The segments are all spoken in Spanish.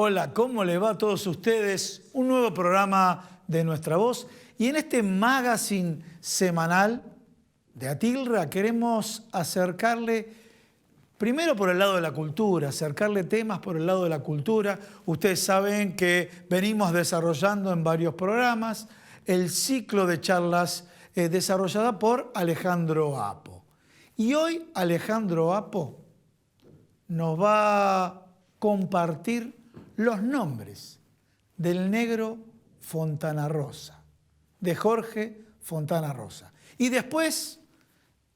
Hola, ¿cómo le va a todos ustedes? Un nuevo programa de Nuestra Voz. Y en este magazine semanal de Atilra queremos acercarle, primero por el lado de la cultura, acercarle temas por el lado de la cultura. Ustedes saben que venimos desarrollando en varios programas el ciclo de charlas desarrollada por Alejandro Apo. Y hoy Alejandro Apo nos va a compartir los nombres del negro Fontana Rosa, de Jorge Fontana Rosa. Y después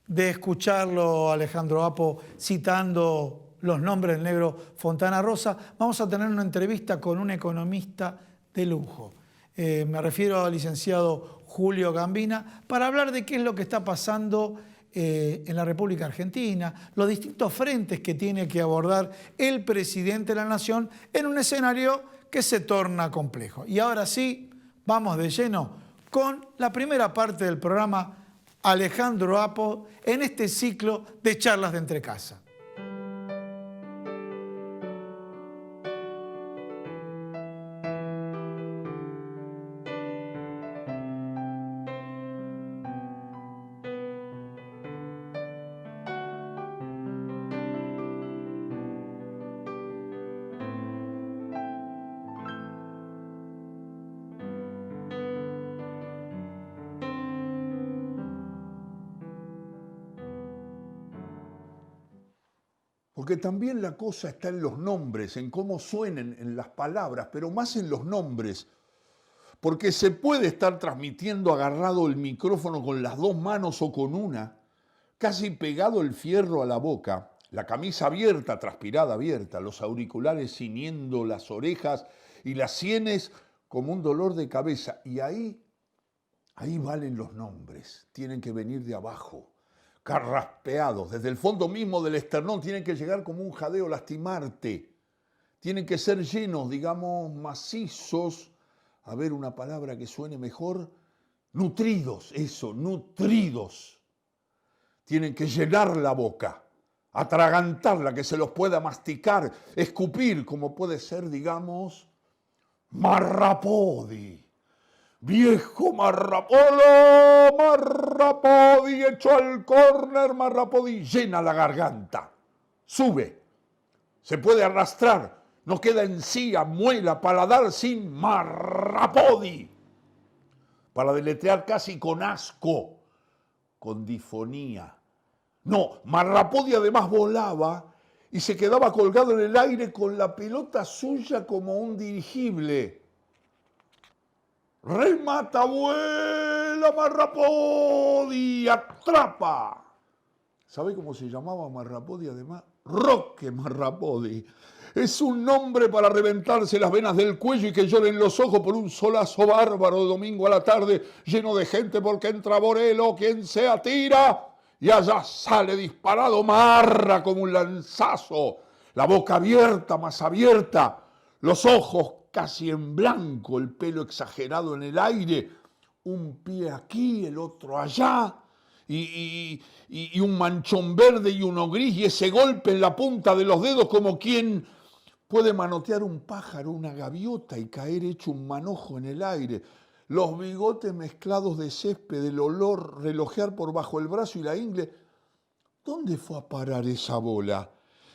de escucharlo Alejandro Apo citando los nombres del negro Fontana Rosa, vamos a tener una entrevista con un economista de lujo. Me refiero al licenciado Julio Gambina, para hablar de qué es lo que está pasando en la República Argentina, los distintos frentes que tiene que abordar el presidente de la Nación en un escenario que se torna complejo. Y ahora sí, vamos de lleno con la primera parte del programa Alejandro Apo en este ciclo de charlas de Entrecasa. Porque también la cosa está en los nombres, en cómo suenen, en las palabras, pero más en los nombres. Porque se puede estar transmitiendo agarrado el micrófono con las dos manos o con una, casi pegado el fierro a la boca, la camisa abierta, transpirada abierta, los auriculares ciñendo las orejas y las sienes como un dolor de cabeza. Y ahí valen los nombres, tienen que venir de abajo. Carraspeados, desde el fondo mismo del esternón, tienen que llegar como un jadeo, lastimarte. Tienen que ser llenos, digamos, macizos, a ver una palabra que suene mejor, nutridos, eso, nutridos. Tienen que llenar la boca, atragantarla, que se los pueda masticar, escupir, como puede ser, digamos, Marrapodi. Viejo Marrapolo, Marrapodi, echó al córner, Marrapodi, llena la garganta, sube, se puede arrastrar, no queda encía, muela, paladar sin Marrapodi. Para deletrear casi con asco, con difonía. No, Marrapodi además volaba y se quedaba colgado en el aire con la pelota suya como un dirigible. Remata, vuela, Marrapodi, atrapa. ¿Sabe cómo se llamaba Marrapodi además? Roque Marrapodi. Es un nombre para reventarse las venas del cuello y que lloren los ojos por un solazo bárbaro de domingo a la tarde, lleno de gente porque entra Borelo, quien sea tira, y allá sale disparado Marra como un lanzazo, la boca abierta, más abierta, los ojos casi en blanco, el pelo exagerado en el aire, un pie aquí, el otro allá, y un manchón verde y uno gris, y ese golpe en la punta de los dedos como quien puede manotear un pájaro, una gaviota y caer hecho un manojo en el aire. Los bigotes mezclados de césped, el olor, relojear por bajo el brazo y la ingle. ¿Dónde fue a parar esa bola?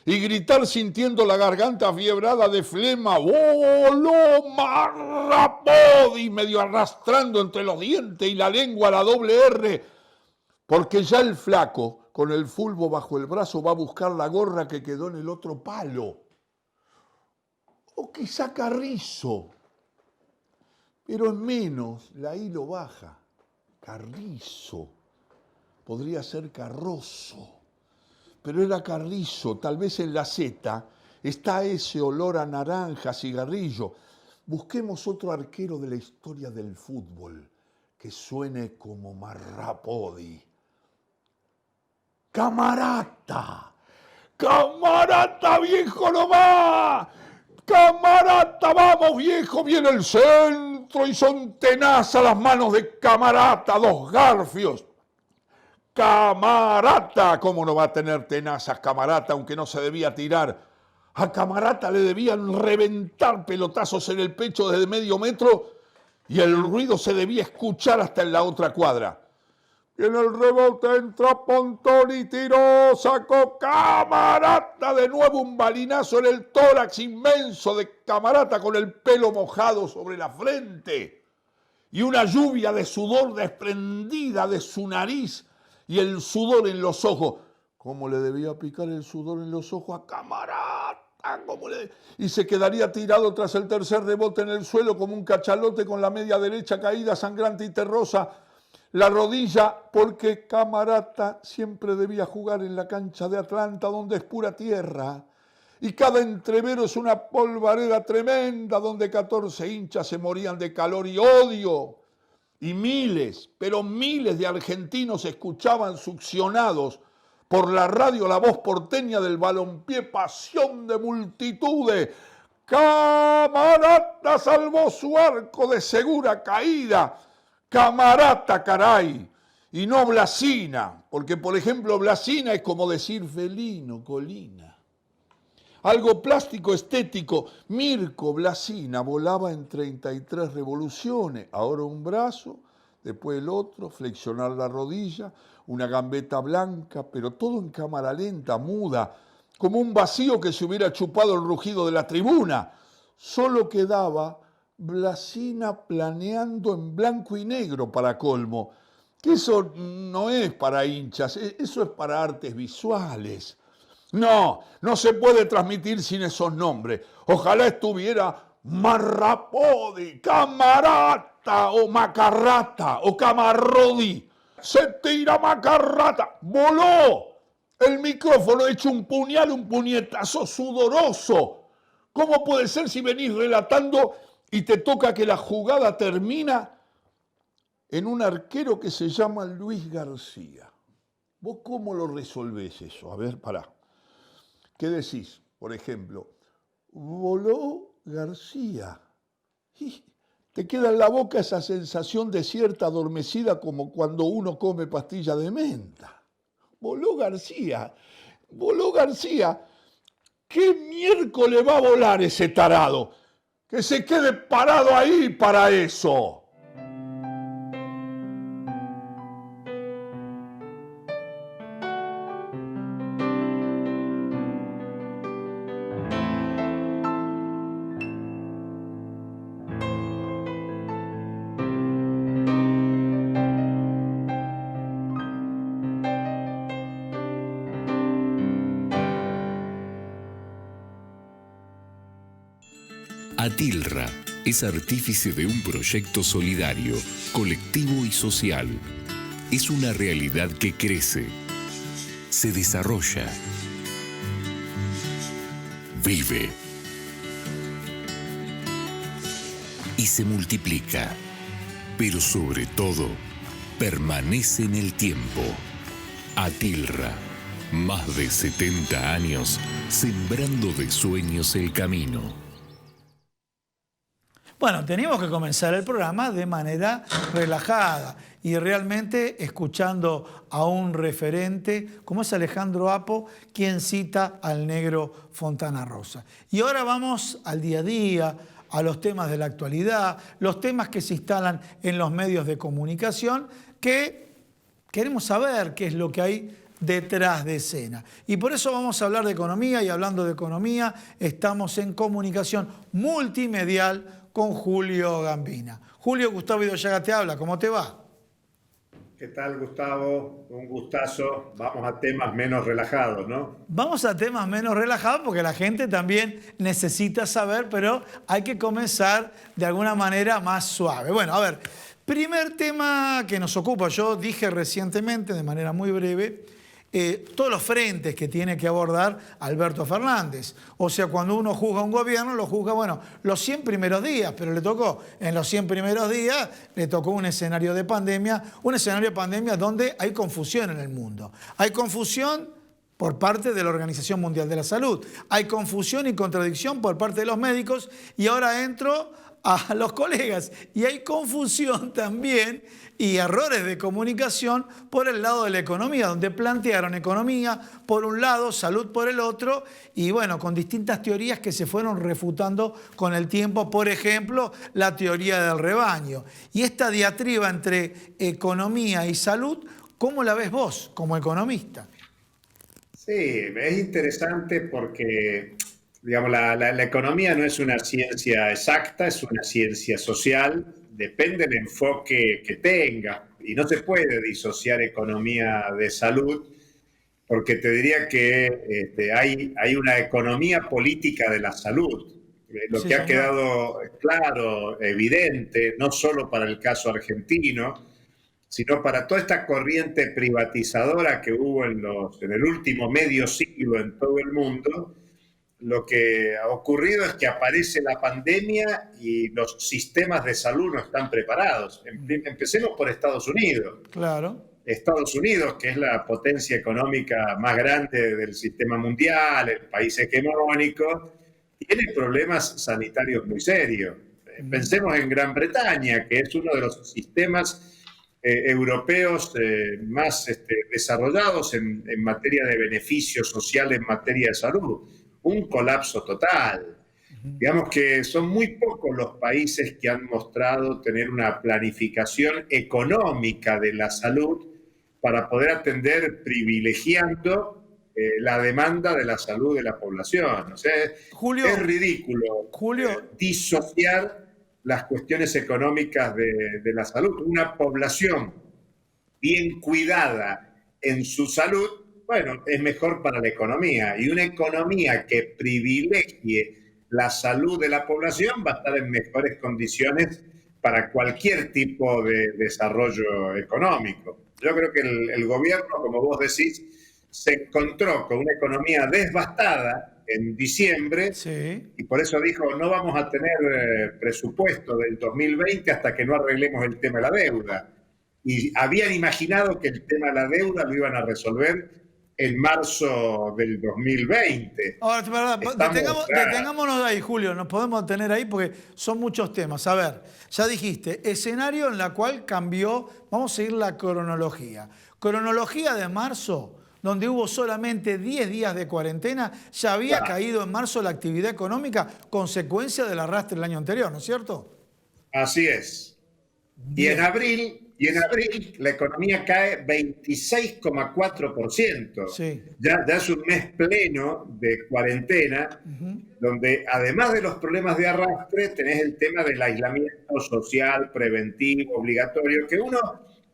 Y gritar sintiendo la garganta fiebrada de flema, ¡voló Marrapodi! Medio arrastrando entre los dientes y la lengua la doble R, porque ya el flaco, con el fulbo bajo el brazo, va a buscar la gorra que quedó en el otro palo. O quizá Carrizo, pero es menos, la I lo baja. Carrizo, podría ser Carrozo. Pero era Carrizo, tal vez en la Z está ese olor a naranja, cigarrillo. Busquemos otro arquero de la historia del fútbol que suene como Marrapodi. ¡Camarata! ¡Camarata, viejo nomás! ¡Camarata, vamos, viejo! Viene el centro y son tenazas las manos de Camarata, dos garfios. Camarata, ¿cómo no va a tener tenazas Camarata, aunque no se debía tirar? A Camarata le debían reventar pelotazos en el pecho desde medio metro y el ruido se debía escuchar hasta en la otra cuadra. Y en el rebote entra Pontón y tiró, sacó Camarata, de nuevo un balinazo en el tórax inmenso de Camarata con el pelo mojado sobre la frente y una lluvia de sudor desprendida de su nariz y el sudor en los ojos. ¿Cómo le debía picar el sudor en los ojos a Camarata? Y se quedaría tirado tras el tercer rebote en el suelo como un cachalote con la media derecha caída, sangrante y terrosa, la rodilla, porque Camarata siempre debía jugar en la cancha de Atlanta, donde es pura tierra, y cada entrevero es una polvareda tremenda, donde 14 hinchas se morían de calor y odio, y miles, pero miles de argentinos escuchaban succionados por la radio la voz porteña del balompié, pasión de multitudes. Camarata salvó su arco de segura caída. Camarata, caray. Y no Blasina, porque por ejemplo Blasina es como decir felino, colina. Algo plástico, estético. Mirko Blasina volaba en 33 revoluciones. Ahora un brazo, después el otro, flexionar la rodilla, una gambeta blanca, pero todo en cámara lenta, muda, como un vacío que se hubiera chupado el rugido de la tribuna. Solo quedaba Blasina planeando en blanco y negro para colmo, que eso no es para hinchas, eso es para artes visuales. No se puede transmitir sin esos nombres. Ojalá estuviera Marrapodi, Camarata o Macarrata o Camarrodi. Se tira Macarrata, voló el micrófono hecho un puñal, un puñetazo sudoroso. ¿Cómo puede ser si venís relatando y te toca que la jugada termina en un arquero que se llama Luis García? ¿Vos cómo lo resolvés eso? A ver, pará. ¿Qué decís? Por ejemplo, voló García. Y te queda en la boca esa sensación de cierta adormecida como cuando uno come pastilla de menta. Voló García. Voló García. ¿Qué miércoles va a volar ese tarado? Que se quede parado ahí para eso. Atilra es artífice de un proyecto solidario, colectivo y social. Es una realidad que crece, se desarrolla, vive y se multiplica, pero sobre todo permanece en el tiempo. Atilra, más de 70 años sembrando de sueños el camino. Bueno, teníamos que comenzar el programa de manera relajada y realmente escuchando a un referente como es Alejandro Apo, quien cita al negro Fontana Rosa. Y ahora vamos al día a día, a los temas de la actualidad, los temas que se instalan en los medios de comunicación, que queremos saber qué es lo que hay detrás de escena. Y por eso vamos a hablar de economía, y hablando de economía, estamos en comunicación multimedial con Julio Gambina. Julio, Gustavo Idoyaga te habla, ¿cómo te va? ¿Qué tal, Gustavo? Un gustazo. Vamos a temas menos relajados, ¿no? Vamos a temas menos relajados porque la gente también necesita saber, pero hay que comenzar de alguna manera más suave. Bueno, a ver, primer tema que nos ocupa. Yo dije recientemente, de manera muy breve, todos los frentes que tiene que abordar Alberto Fernández. O sea, cuando uno juzga un gobierno, lo juzga, bueno, los 100 primeros días, pero en los 100 primeros días, le tocó un escenario de pandemia donde hay confusión en el mundo. Hay confusión por parte de la Organización Mundial de la Salud. Hay confusión y contradicción por parte de los médicos, y ahora entro a los colegas. Y hay confusión también y errores de comunicación por el lado de la economía, donde plantearon economía por un lado, salud por el otro, y bueno, con distintas teorías que se fueron refutando con el tiempo, por ejemplo, la teoría del rebaño. Y esta diatriba entre economía y salud, ¿cómo la ves vos como economista? Sí, es interesante porque, digamos, la economía no es una ciencia exacta, es una ciencia social, depende del enfoque que tenga, y no se puede disociar economía de salud, porque te diría que hay una economía política de la salud. Lo Sí, que ha señor. quedado claro, evidente, no solo para el caso argentino, sino para toda esta corriente privatizadora que hubo en el último medio siglo en todo el mundo. Lo que ha ocurrido es que aparece la pandemia y los sistemas de salud no están preparados. Empecemos por Estados Unidos. Claro. Estados Unidos, que es la potencia económica más grande del sistema mundial, el país hegemónico, tiene problemas sanitarios muy serios. Pensemos en Gran Bretaña, que es uno de los sistemas europeos más desarrollados en materia de beneficio social, en materia de salud. Un colapso total. Digamos que son muy pocos los países que han mostrado tener una planificación económica de la salud para poder atender privilegiando la demanda de la salud de la población. O sea, Julio, es ridículo disociar las cuestiones económicas de la salud. Una población bien cuidada en su salud, bueno, es mejor para la economía. Y una economía que privilegie la salud de la población va a estar en mejores condiciones para cualquier tipo de desarrollo económico. Yo creo que el gobierno, como vos decís, se encontró con una economía devastada en diciembre, sí. y por eso dijo, no vamos a tener presupuesto del 2020 hasta que no arreglemos el tema de la deuda. Y habían imaginado que el tema de la deuda lo iban a resolver en marzo del 2020. Ahora, detengámonos ahí, Julio, nos podemos detener ahí porque son muchos temas. A ver, ya dijiste, escenario en la cual cambió, vamos a seguir la cronología. Cronología de marzo, donde hubo solamente 10 días de cuarentena, ya había caído en marzo la actividad económica, consecuencia del arrastre del año anterior, ¿no es cierto? Así es. Y en abril la economía cae 26,4%. Sí. Ya es un mes pleno de cuarentena, donde además de los problemas de arrastre, tenés el tema del aislamiento social, preventivo, obligatorio, que uno,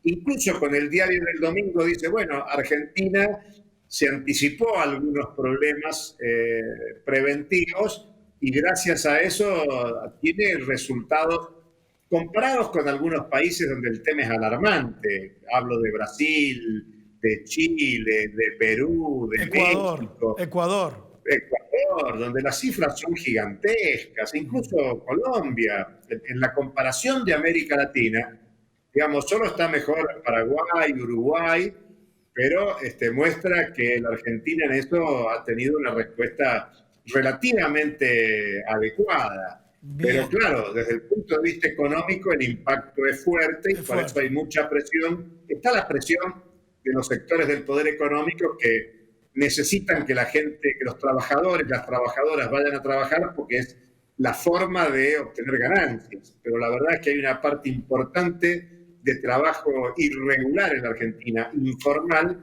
incluso con el diario del domingo, dice, bueno, Argentina se anticipó a algunos problemas preventivos y gracias a eso tiene resultados comparados con algunos países donde el tema es alarmante. Hablo de Brasil, de Chile, de Perú, de México. Ecuador, donde las cifras son gigantescas, incluso Colombia. En la comparación de América Latina, digamos, solo está mejor Paraguay, Uruguay, pero muestra que la Argentina en eso ha tenido una respuesta relativamente adecuada. bien. Pero claro, desde el punto de vista económico el impacto es fuerte y por eso hay mucha presión. Está la presión de los sectores del poder económico que necesitan que la gente, que los trabajadores, las trabajadoras vayan a trabajar porque es la forma de obtener ganancias. Pero la verdad es que hay una parte importante de trabajo irregular en la Argentina, informal,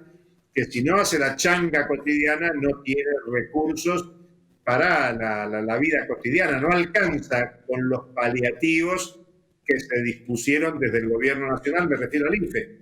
que si no hace la changa cotidiana no tiene recursos para la vida cotidiana, no alcanza con los paliativos que se dispusieron desde el gobierno nacional, me refiero al INFE.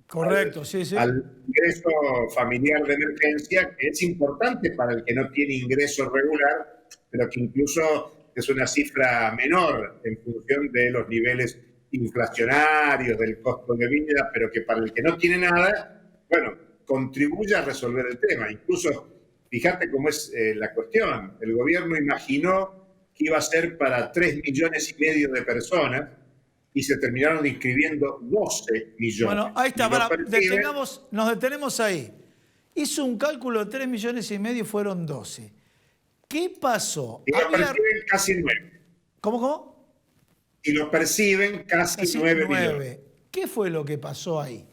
Correcto, sí. Al ingreso familiar de emergencia, que es importante para el que no tiene ingreso regular, pero que incluso es una cifra menor en función de los niveles inflacionarios, del costo de vida, pero que para el que no tiene nada, bueno, contribuye a resolver el tema. Incluso, fíjate cómo es la cuestión. El gobierno imaginó que iba a ser para 3,5 millones de personas y se terminaron inscribiendo 12 millones. Bueno, ahí está, nos detenemos ahí. Hizo un cálculo de 3,5 millones, fueron 12. ¿Qué pasó? Y lo perciben casi 9. ¿Cómo? y lo perciben casi Casi 9 millones. 9. ¿Qué fue lo que pasó ahí?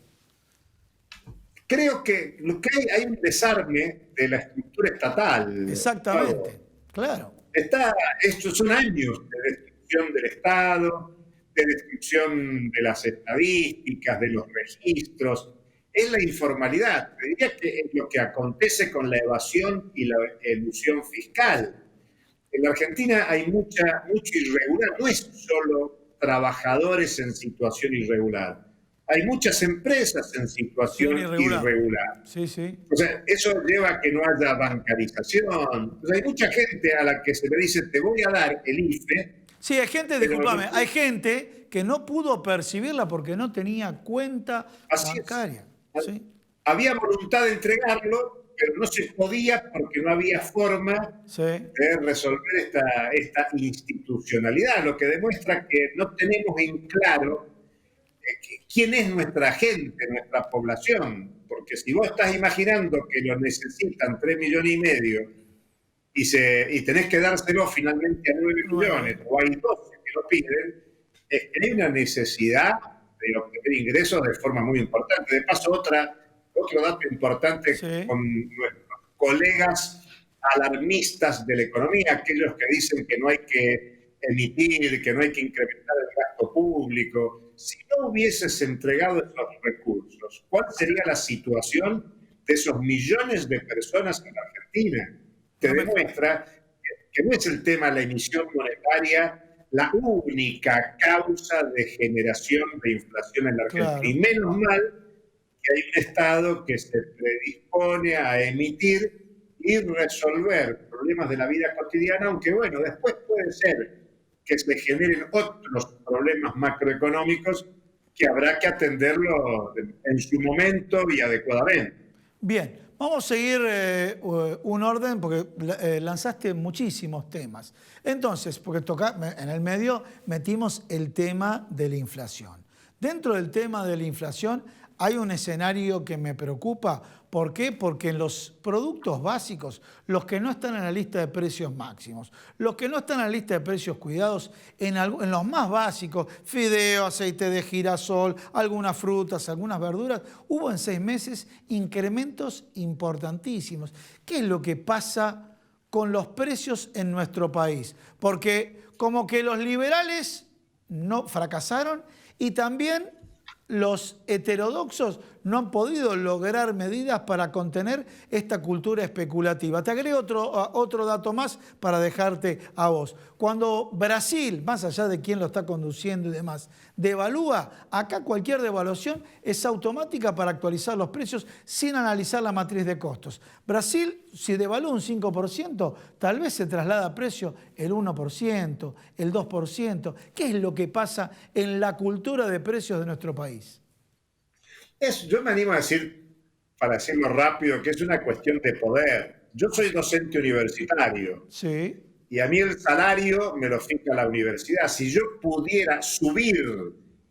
Creo que lo que hay un desarme de la estructura estatal. Exactamente, claro. Estos son años de destrucción del Estado, de destrucción de las estadísticas, de los registros. Es la informalidad. Te diría que es lo que acontece con la evasión y la elusión fiscal. En la Argentina hay mucho irregular. No es solo trabajadores en situación irregular. Hay muchas empresas en situación irregular. Sí, sí. O sea, eso lleva a que no haya bancarización. O sea, hay mucha gente a la que se le dice, te voy a dar el IFE. Sí, hay gente, discúlpame, hay gente que no pudo percibirla porque no tenía cuenta bancaria. ¿Sí? Había voluntad de entregarlo, pero no se podía porque no había forma de resolver esta institucionalidad, lo que demuestra que no tenemos en claro quién es nuestra gente, nuestra población. Porque si vos estás imaginando que lo necesitan 3,5 millones y tenés que dárselo finalmente a 9 millones, o hay 12 que lo piden, es que hay una necesidad de obtener ingresos de forma muy importante. De paso, otro dato importante con nuestros colegas alarmistas de la economía, aquellos que dicen que no hay que emitir, que no hay que incrementar el gasto público. Si no hubieses entregado esos recursos, ¿cuál sería la situación de esos millones de personas en Argentina? Te demuestra que no es el tema de la emisión monetaria la única causa de generación de inflación en la Argentina. Claro. Y menos mal que hay un Estado que se predispone a emitir y resolver problemas de la vida cotidiana, aunque bueno, después puede ser que se generen otros problemas macroeconómicos que habrá que atenderlo en su momento y adecuadamente. Bien, vamos a seguir un orden porque lanzaste muchísimos temas. Entonces, porque en el medio metimos el tema de la inflación. Dentro del tema de la inflación hay un escenario que me preocupa. ¿Por qué? Porque en los productos básicos, los que no están en la lista de precios máximos, los que no están en la lista de precios cuidados, en los más básicos, fideo, aceite de girasol, algunas frutas, algunas verduras, hubo en 6 meses incrementos importantísimos. ¿Qué es lo que pasa con los precios en nuestro país? Porque como que los liberales no fracasaron y también los heterodoxos no han podido lograr medidas para contener esta cultura especulativa. Te agrego otro dato más para dejarte a vos. Cuando Brasil, más allá de quién lo está conduciendo y demás, devalúa, acá cualquier devaluación es automática para actualizar los precios sin analizar la matriz de costos. Brasil, si devalúa un 5%, tal vez se traslada a precio el 1%, el 2%. ¿Qué es lo que pasa en la cultura de precios de nuestro país? Yo me animo a decir, para decirlo rápido, que es una cuestión de poder. Yo soy docente universitario. Sí. Y a mí el salario me lo fija la universidad. Si yo pudiera subir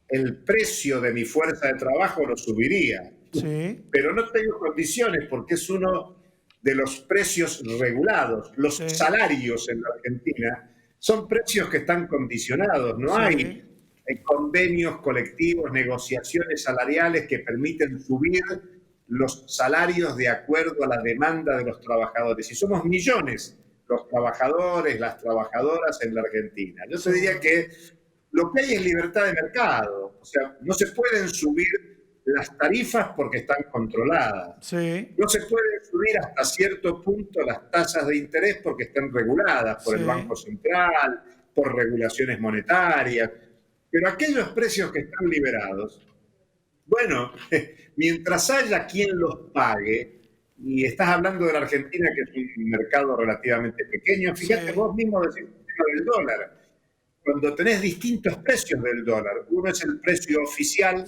el precio de mi fuerza de trabajo, lo subiría. Sí. Pero no tengo condiciones porque es uno de los precios regulados. Los salarios en la Argentina son precios que están condicionados. No hay convenios colectivos, negociaciones salariales que permiten subir los salarios de acuerdo a la demanda de los trabajadores. Y somos millones los trabajadores, las trabajadoras en la Argentina. Yo te diría que lo que hay es libertad de mercado. O sea, no se pueden subir las tarifas porque están controladas. Sí. No se pueden subir hasta cierto punto las tasas de interés porque están reguladas por el Banco Central, por regulaciones monetarias. Pero aquellos precios que están liberados, bueno, mientras haya quien los pague, y estás hablando de la Argentina, que es un mercado relativamente pequeño, fíjate, vos mismo decís el tema del dólar. Cuando tenés distintos precios del dólar, uno es el precio oficial,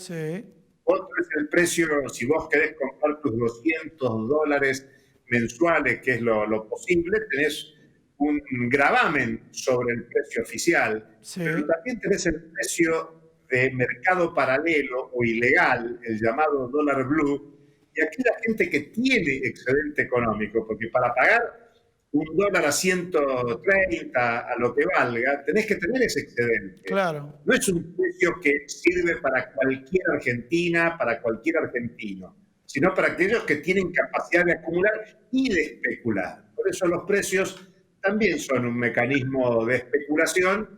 otro es el precio, si vos querés comprar tus $200 mensuales, que es lo posible, tenés un gravamen sobre el precio oficial, pero también tenés el precio de mercado paralelo o ilegal, el llamado dólar blue, y aquí la gente que tiene excedente económico, porque para pagar un dólar a 130, a lo que valga, tenés que tener ese excedente. Claro. No es un precio que sirve para cualquier argentina, para cualquier argentino, sino para aquellos que tienen capacidad de acumular y de especular. Por eso los precios también son un mecanismo de especulación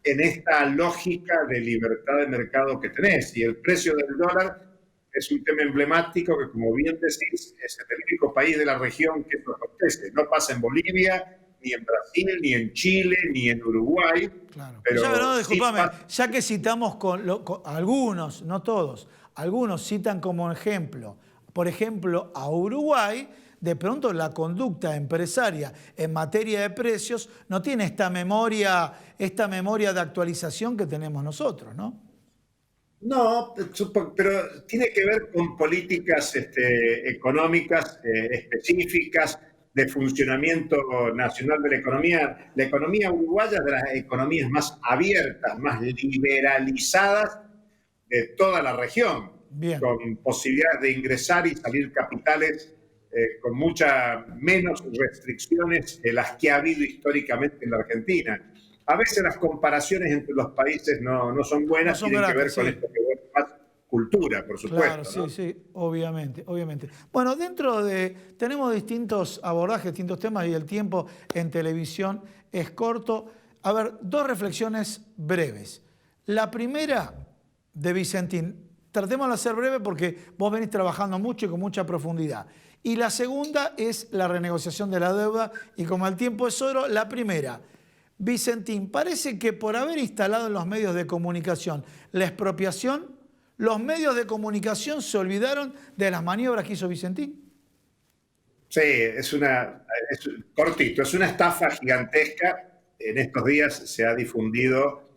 en esta lógica de libertad de mercado que tenés. Y el precio del dólar es un tema emblemático que, como bien decís, es el único país de la región que esto acontece. No pasa en Bolivia, ni en Brasil, ni en Chile, ni en Uruguay. Claro. Pero Ya, disculpame, sí, ya que citamos con algunos, no todos, algunos citan como ejemplo, por ejemplo, a Uruguay, de pronto la conducta empresaria en materia de precios no tiene esta memoria de actualización que tenemos nosotros, ¿no? No, pero tiene que ver con políticas económicas específicas de funcionamiento nacional de la economía. La economía uruguaya es de las economías más abiertas, más liberalizadas de toda la región, Bien. con posibilidades de ingresar y salir capitales con muchas menos restricciones de las que ha habido históricamente en la Argentina. A veces las comparaciones entre los países no son buenas, no son tienen gratas, que ver con esto que vos llamás cultura, por supuesto. Claro, sí, ¿no? sí, obviamente, obviamente. Bueno, tenemos distintos abordajes, distintos temas y el tiempo en televisión es corto. A ver, dos reflexiones breves. La primera de Vicentín, tratemos de hacer breve porque vos venís trabajando mucho y con mucha profundidad. Y la segunda es la renegociación de la deuda y como el tiempo es oro, la primera. Vicentín, parece que por haber instalado en los medios de comunicación la expropiación, los medios de comunicación se olvidaron de las maniobras que hizo Vicentín. Sí, cortito, es una estafa gigantesca. En estos días se ha difundido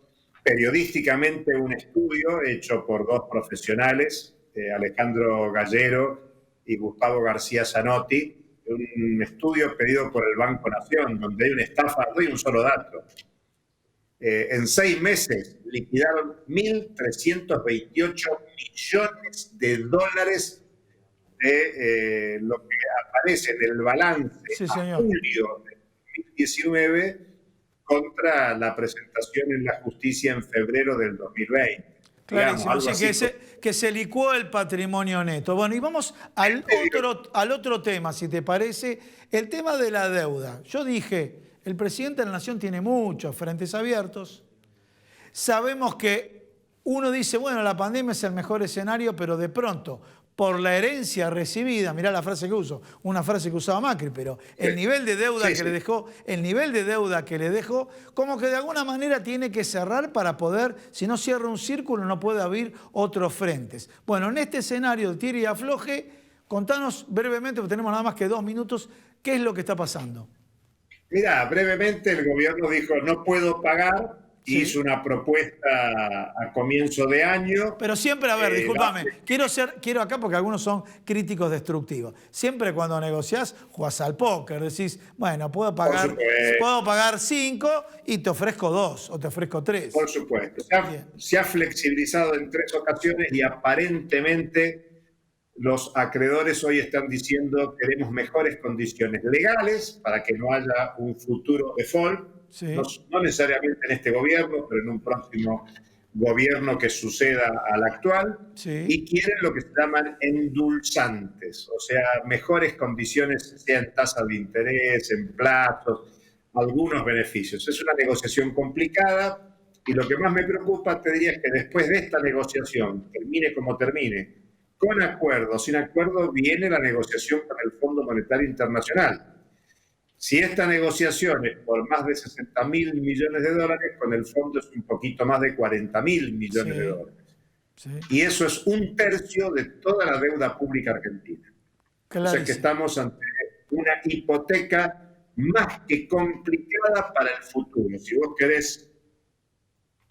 periodísticamente un estudio hecho por dos profesionales, Alejandro Gallero y Gustavo García Zanotti, un estudio pedido por el Banco Nación, donde hay una estafa, doy un solo dato. En 6 meses liquidaron 1.328 millones de dólares de lo que aparece en el balance Sí, a julio de 2019 contra la presentación en la justicia en febrero del 2020. Clarísimo, Digamos, así que se licuó el patrimonio neto. Bueno, y vamos al otro tema, si te parece, el tema de la deuda. Yo dije, el presidente de la Nación tiene muchos frentes abiertos. Sabemos que uno dice, bueno, la pandemia es el mejor escenario, pero de pronto, por la herencia recibida, mirá la frase que uso, una frase que usaba Macri, pero el nivel de deuda que le dejó, como que de alguna manera tiene que cerrar para poder, si no cierra un círculo, no puede abrir otros frentes. Bueno, en este escenario de tira y afloje, contanos brevemente, porque tenemos nada más que 2 minutos, ¿qué es lo que está pasando? Mirá, brevemente el gobierno dijo, no puedo pagar. Sí. Hizo una propuesta a comienzo de año. Pero siempre, a ver, discúlpame, quiero acá porque algunos son críticos destructivos. Siempre cuando negociás, jugás al póker, decís, bueno, puedo pagar 5 y te ofrezco 2 o te ofrezco 3. Por supuesto. Se ha flexibilizado en 3 ocasiones y aparentemente los acreedores hoy están diciendo queremos mejores condiciones legales para que no haya un futuro default. Sí. No necesariamente en este gobierno, pero en un próximo gobierno que suceda al actual. Sí. Y quieren lo que se llaman endulzantes, o sea, mejores condiciones, sea en tasa de interés, en plazos, algunos beneficios. Es una negociación complicada y lo que más me preocupa, te diría, es que después de esta negociación, termine como termine, con acuerdo, sin acuerdo, viene la negociación con el Fondo Monetario Internacional. Si esta negociación es por más de 60.000 millones de dólares, con el fondo es un poquito más de 40.000 millones de dólares. Sí. Y eso es 1/3 de toda la deuda pública argentina. Claro, o sea que estamos ante una hipoteca más que complicada para el futuro. Si vos querés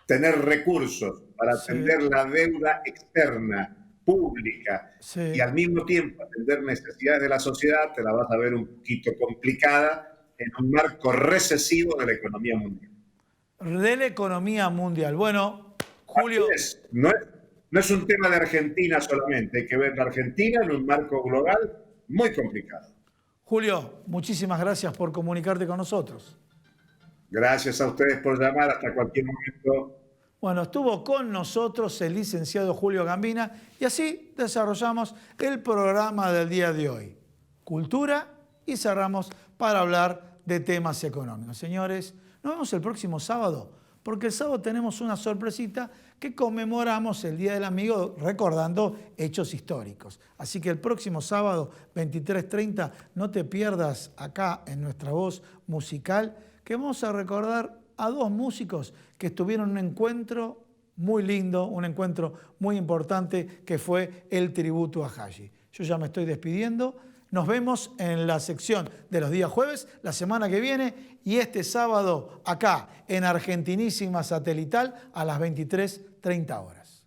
tener recursos para atender la deuda externa, pública, y al mismo tiempo atender necesidades de la sociedad, te la vas a ver un poquito complicada en un marco recesivo de la economía mundial. De la economía mundial. Bueno, Julio... No es un tema de Argentina solamente, hay que ver la Argentina en un marco global muy complicado. Julio, muchísimas gracias por comunicarte con nosotros. Gracias a ustedes por llamar, hasta cualquier momento. Bueno, estuvo con nosotros el licenciado Julio Gambina y así desarrollamos el programa del día de hoy. Cultura y cerramos para hablar de temas económicos. Señores, nos vemos el próximo sábado, porque el sábado tenemos una sorpresita que conmemoramos el Día del Amigo recordando hechos históricos. Así que el próximo sábado, 23:30, no te pierdas acá en Nuestra Voz Musical, que vamos a recordar a dos músicos que estuvieron en un encuentro muy lindo, un encuentro muy importante que fue el tributo a Haji. Yo ya me estoy despidiendo. Nos vemos en la sección de los días jueves, la semana que viene y este sábado acá en Argentinísima Satelital a las 23:30 horas.